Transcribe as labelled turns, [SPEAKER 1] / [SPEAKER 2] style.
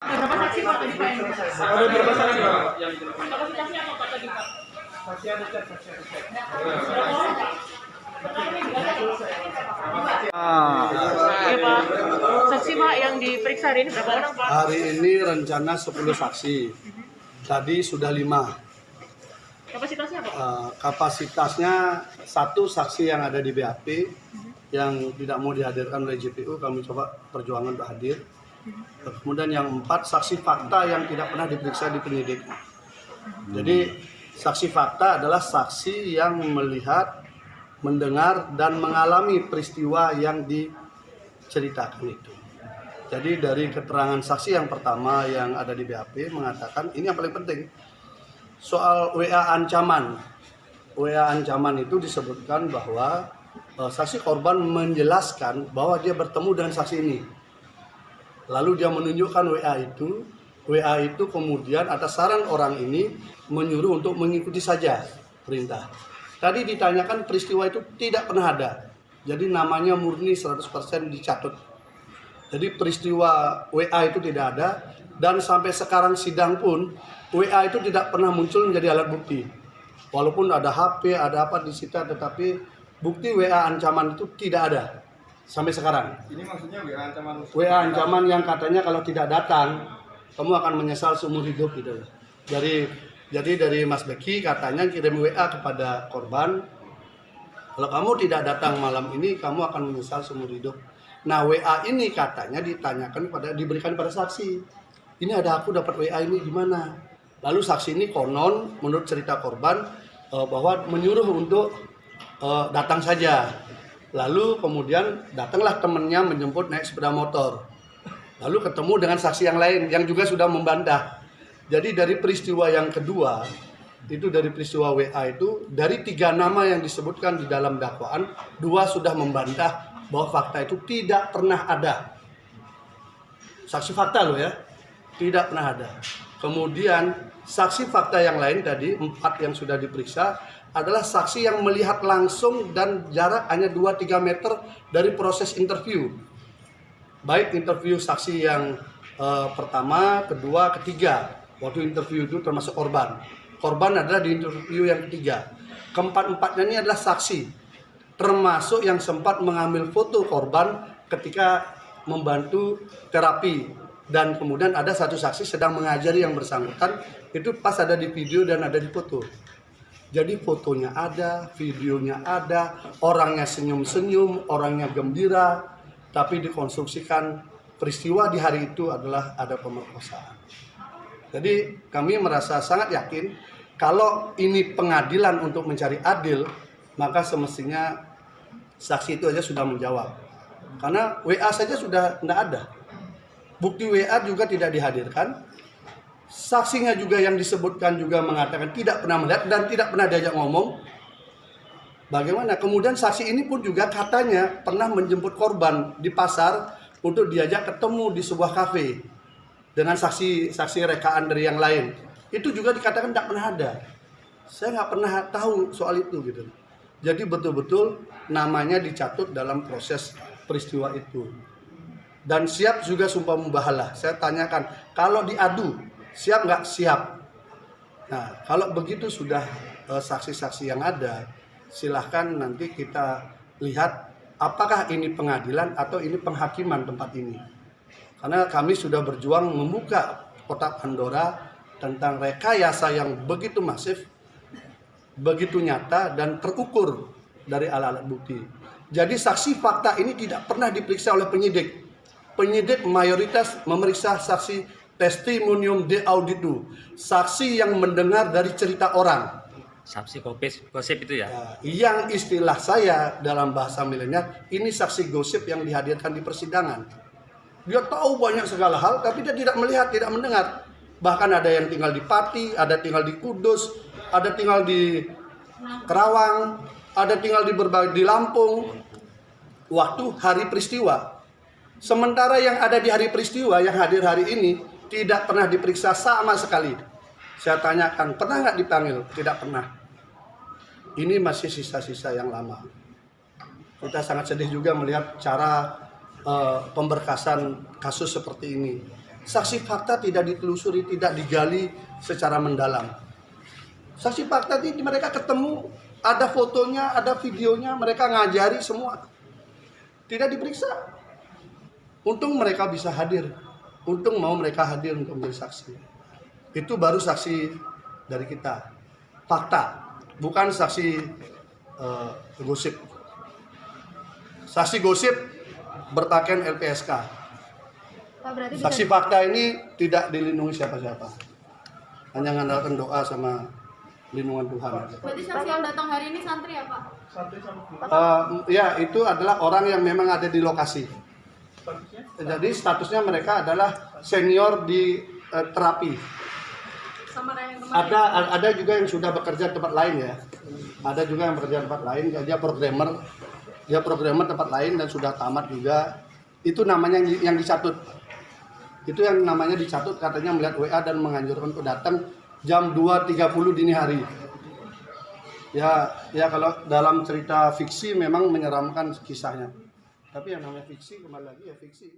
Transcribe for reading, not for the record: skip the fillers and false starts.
[SPEAKER 1] Berapa saksi Pak tadi Pak?
[SPEAKER 2] Ada berapa saksi Pak?
[SPEAKER 1] Kapasitasnya apa Pak tadi Pak?
[SPEAKER 2] Saksi ada cek.
[SPEAKER 1] Berapa orang Pak? Oke Pak. Saksi Pak yang diperiksa hari ini berapa orang Pak?
[SPEAKER 3] Hari ini rencana 10 saksi. Tadi sudah 5.
[SPEAKER 1] Kapasitasnya apa Pak?
[SPEAKER 3] Kapasitasnya satu saksi yang ada di BAP yang tidak mau dihadirkan oleh JPU, kami coba perjuangan untuk hadir. Kemudian yang 4 saksi fakta yang tidak pernah diperiksa di penyidik. Jadi saksi fakta adalah saksi yang melihat, mendengar, dan mengalami peristiwa yang diceritakan itu. Jadi dari keterangan saksi yang pertama yang ada di BAP mengatakan, ini yang paling penting, soal WA ancaman. WA ancaman itu disebutkan bahwa saksi korban menjelaskan bahwa dia bertemu dengan saksi ini. Lalu dia menunjukkan WA itu kemudian atas saran orang ini menyuruh untuk mengikuti saja perintah. Tadi ditanyakan peristiwa itu tidak pernah ada. Jadi namanya murni 100% dicatut. Jadi peristiwa WA itu tidak ada dan sampai sekarang sidang pun WA itu tidak pernah muncul menjadi alat bukti. Walaupun ada HP, ada apa disita, tetapi bukti WA ancaman itu tidak ada. Sampai sekarang.
[SPEAKER 2] Ini maksudnya WA ancaman.
[SPEAKER 3] WA ancaman yang katanya kalau tidak datang kamu akan menyesal seumur hidup gitu. Jadi dari Mas Beki katanya kirim WA kepada korban, kalau kamu tidak datang malam ini kamu akan menyesal seumur hidup. Nah WA ini katanya diberikan pada saksi. Ini ada aku dapat WA ini gimana? Lalu saksi ini konon menurut cerita korban bahwa menyuruh untuk datang saja. Lalu kemudian datanglah temannya menjemput naik sepeda motor. Lalu ketemu dengan saksi yang lain yang juga sudah membantah. Jadi dari peristiwa yang kedua, itu dari peristiwa WA itu, dari 3 nama yang disebutkan di dalam dakwaan, 2 sudah membantah bahwa fakta itu tidak pernah ada. Saksi fakta loh ya, tidak pernah ada. Kemudian saksi fakta yang lain tadi, 4 yang sudah diperiksa, adalah saksi yang melihat langsung dan jarak hanya 2-3 meter dari proses interview. Baik interview saksi yang pertama, kedua, ketiga. Waktu interview itu termasuk korban. Korban adalah di interview yang ketiga. Keempat-empatnya ini adalah saksi. Termasuk yang sempat mengambil foto korban ketika membantu terapi. Dan kemudian ada satu saksi sedang mengajari yang bersangkutan. Itu pas ada di video dan ada di foto. Jadi fotonya ada, videonya ada, orangnya senyum-senyum, orangnya gembira, tapi dikonstruksikan peristiwa di hari itu adalah ada pemerkosaan. Jadi kami merasa sangat yakin kalau ini pengadilan untuk mencari adil, maka semestinya saksi itu aja sudah menjawab. Karena WA saja sudah tidak ada. Bukti WA juga tidak dihadirkan. Saksinya juga yang disebutkan juga mengatakan tidak pernah melihat dan tidak pernah diajak ngomong. Bagaimana? Kemudian saksi ini pun juga katanya pernah menjemput korban di pasar untuk diajak ketemu di sebuah kafe dengan saksi rekaan dari yang lain. Itu juga dikatakan tidak pernah ada. Saya nggak pernah tahu soal itu gitu. Jadi betul-betul namanya dicatut dalam proses peristiwa itu. Dan siap juga sumpah membahalah. Saya tanyakan, kalau diadu siap nggak? Siap. Nah, kalau begitu sudah saksi-saksi yang ada, silahkan nanti kita lihat apakah ini pengadilan atau ini penghakiman tempat ini. Karena kami sudah berjuang membuka kotak Pandora tentang rekayasa yang begitu masif, begitu nyata dan terukur dari alat-alat bukti. Jadi saksi fakta ini tidak pernah diperiksa oleh penyidik. Penyidik mayoritas memeriksa saksi testimonium de auditu, saksi yang mendengar dari cerita orang.
[SPEAKER 4] Saksi gosip itu ya?
[SPEAKER 3] Yang istilah saya dalam bahasa milenial, ini saksi gosip yang dihadirkan di persidangan. Dia tahu banyak segala hal, tapi dia tidak melihat, tidak mendengar. Bahkan ada yang tinggal di Pati, ada tinggal di Kudus, ada tinggal di Kerawang, ada tinggal di Lampung. Waktu hari peristiwa. Sementara yang ada di hari peristiwa, yang hadir hari ini, tidak pernah diperiksa sama sekali. Saya tanyakan, pernah nggak dipanggil? Tidak pernah. Ini masih sisa-sisa yang lama. Kita sangat sedih juga melihat cara pemberkasan kasus seperti ini. saksi fakta tidak ditelusuri, tidak digali secara mendalam. Saksi fakta ini mereka ketemu, ada fotonya, ada videonya, mereka ngajari semua. Tidak diperiksa. Untung mereka bisa hadir. Untung mau mereka hadir untuk menjadi saksi. Itu baru saksi dari kita. Fakta, bukan saksi gosip. Saksi gosip berpakaian LPSK.
[SPEAKER 5] Pak, berarti
[SPEAKER 3] Saksi fakta ini tidak dilindungi siapa-siapa. Hanya mengandalkan doa sama lindungan Tuhan.
[SPEAKER 5] berarti saksi yang datang hari ini santri ya Pak?
[SPEAKER 3] Ya, itu adalah orang yang memang ada di lokasi. Jadi statusnya mereka adalah senior di terapi.
[SPEAKER 5] Sama yang kemarin.
[SPEAKER 3] Ada juga yang sudah bekerja di tempat lain ya. Ada juga yang bekerja di tempat lain. Dia programmer tempat lain dan sudah tamat juga. Itu namanya yang dicatut. Itu yang namanya dicatut, katanya melihat WA dan menganjurkan untuk datang jam 2.30 dini hari. Ya kalau dalam cerita fiksi memang menyeramkan kisahnya. Tapi yang namanya fiksi, kembali lagi ya fiksi.